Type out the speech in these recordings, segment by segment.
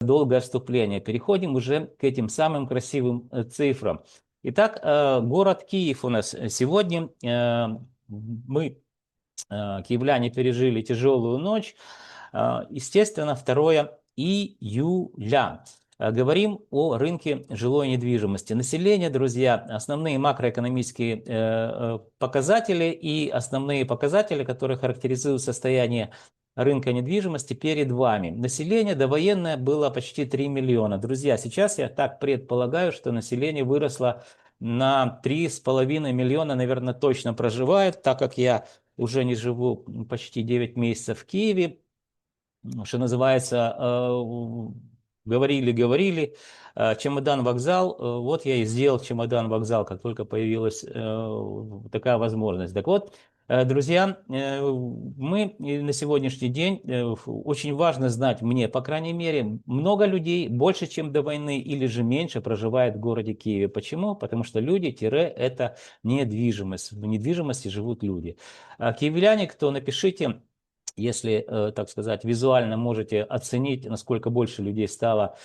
долгое вступление. Переходим уже к этим самым красивым цифрам. Итак, город Киев у нас сегодня. Мы, киевляне, пережили тяжелую ночь. Естественно, 2 июля. Говорим о рынке жилой недвижимости. Население, друзья, основные макроэкономические показатели и основные показатели, которые характеризуют состояние рынка недвижимости перед вами. Население довоенное было почти 3 миллиона. Друзья, сейчас я так предполагаю, что население выросло на 3,5 миллиона, наверное, точно проживает, так как я уже не живу почти 9 месяцев в Киеве. Что называется, говорили, чемодан-вокзал. Вот я и сделал чемодан-вокзал, как только появилась такая возможность. Так вот, друзья, мы на сегодняшний день, очень важно знать мне, по крайней мере, много людей, больше, чем до войны, или же меньше, проживает в городе Киеве. Почему? Потому что люди-это недвижимость. В недвижимости живут люди. Киевляне, кто, напишите, если, так сказать, визуально можете оценить, насколько больше людей стало,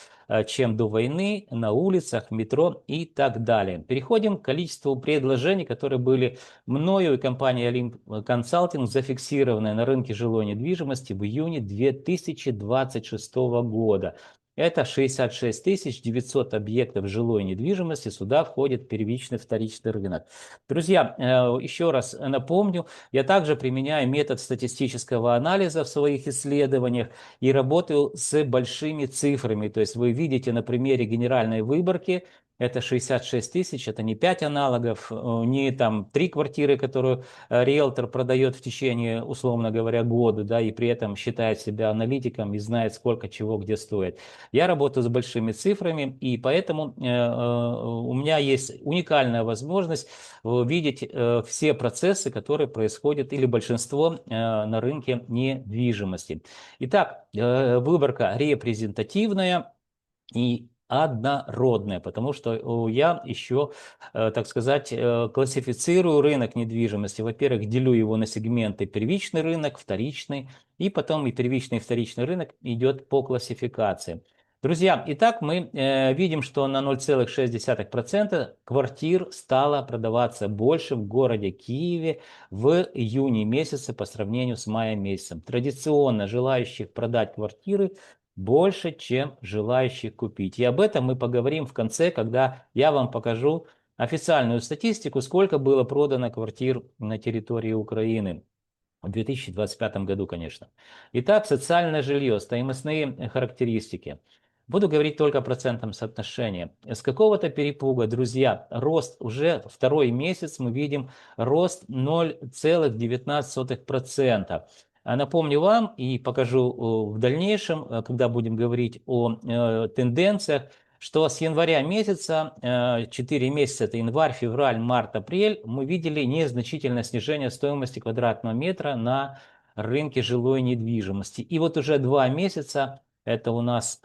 чем до войны, на улицах, метро и так далее. Переходим к количеству предложений, которые были мною и компанией Олимп Консалтинг зафиксированы на рынке жилой недвижимости в июне 2026 года. Это 66 900 объектов жилой недвижимости. Сюда входит первичный, вторичный рынок. Друзья, еще раз напомню, я также применяю метод статистического анализа в своих исследованиях и работаю с большими цифрами. То есть вы видите на примере генеральной выборки, это 66 тысяч, это не 5 аналогов, не там 3 квартиры, которую риэлтор продает в течение, условно говоря, года, да, и при этом считает себя аналитиком и знает, сколько чего где стоит. Я работаю с большими цифрами, и поэтому у меня есть уникальная возможность видеть все процессы, которые происходят, или большинство на рынке недвижимости. Итак, выборка репрезентативная и однородная, потому что я еще, так сказать, классифицирую рынок недвижимости. Во-первых, делю его на сегменты: первичный рынок, вторичный, и потом и первичный, и вторичный рынок идет по классификации. Друзья, итак, мы видим, что на 0,6% квартир стало продаваться больше в городе Киеве в июне месяце по сравнению с маем месяцем. Традиционно желающих продать квартиры больше, чем желающих купить. И об этом мы поговорим в конце, когда я вам покажу официальную статистику, сколько было продано квартир на территории Украины. В 2025 году, конечно. Итак, социальное жилье, стоимостные характеристики. Буду говорить только о процентном соотношении. С какого-то перепуга, друзья, рост уже второй месяц, мы видим рост 0,19%. Напомню вам и покажу в дальнейшем, когда будем говорить о тенденциях, что с января месяца, 4 месяца, это январь, февраль, март, апрель, мы видели незначительное снижение стоимости квадратного метра на рынке жилой недвижимости. И вот уже 2 месяца, это у нас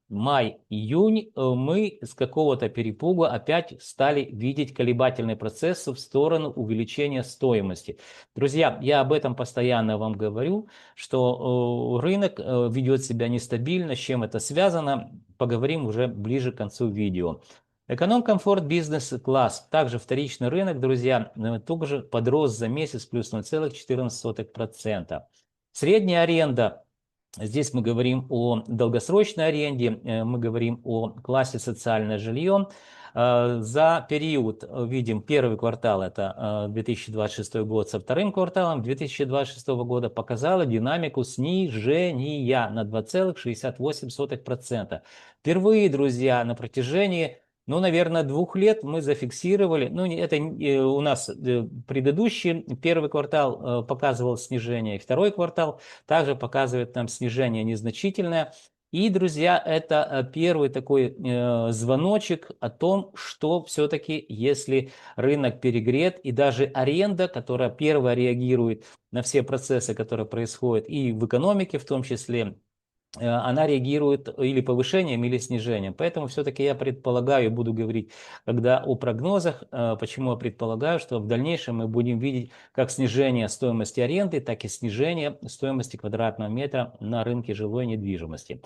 май-июнь, мы с какого-то перепуга опять стали видеть колебательный процесс в сторону увеличения стоимости. Друзья, я об этом постоянно вам говорю, что рынок ведет себя нестабильно. С чем это связано, поговорим уже ближе к концу видео. Эконом-комфорт, бизнес-класс. Также вторичный рынок, друзья, тоже подрос за месяц плюс 0,14%. Средняя аренда. Здесь мы говорим о долгосрочной аренде, мы говорим о классе социальное жилье. За период, видим, первый квартал, это 2026 год, со вторым кварталом 2026 года показала динамику снижения на 2,68%. Впервые, друзья, на протяжении, ну, наверное, 2 лет мы зафиксировали, ну, это у нас предыдущий первый квартал показывал снижение, и второй квартал также показывает нам снижение незначительное. И, друзья, это первый такой звоночек о том, что все-таки, если рынок перегрет, и даже аренда, которая первая реагирует на все процессы, которые происходят и в экономике в том числе, она реагирует или повышением, или снижением. Поэтому все-таки я предполагаю, буду говорить, когда о прогнозах, почему я предполагаю, что в дальнейшем мы будем видеть как снижение стоимости аренды, так и снижение стоимости квадратного метра на рынке жилой недвижимости.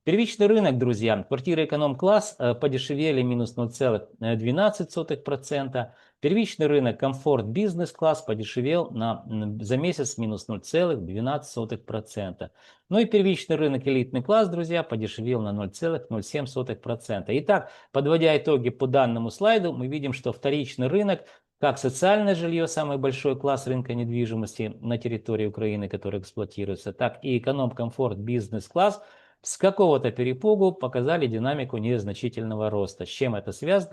Первичный рынок, друзья, квартиры эконом-класс подешевели минус 0,12%. Первичный рынок комфорт бизнес-класс подешевел за месяц минус 0,12%. Ну и первичный рынок элитный класс, друзья, подешевел на 0,07%. Итак, подводя итоги по данному слайду, мы видим, что вторичный рынок, как социальное жилье, самый большой класс рынка недвижимости на территории Украины, который эксплуатируется, так и эконом-комфорт бизнес-класс с какого-то перепугу показали динамику незначительного роста. С чем это связано?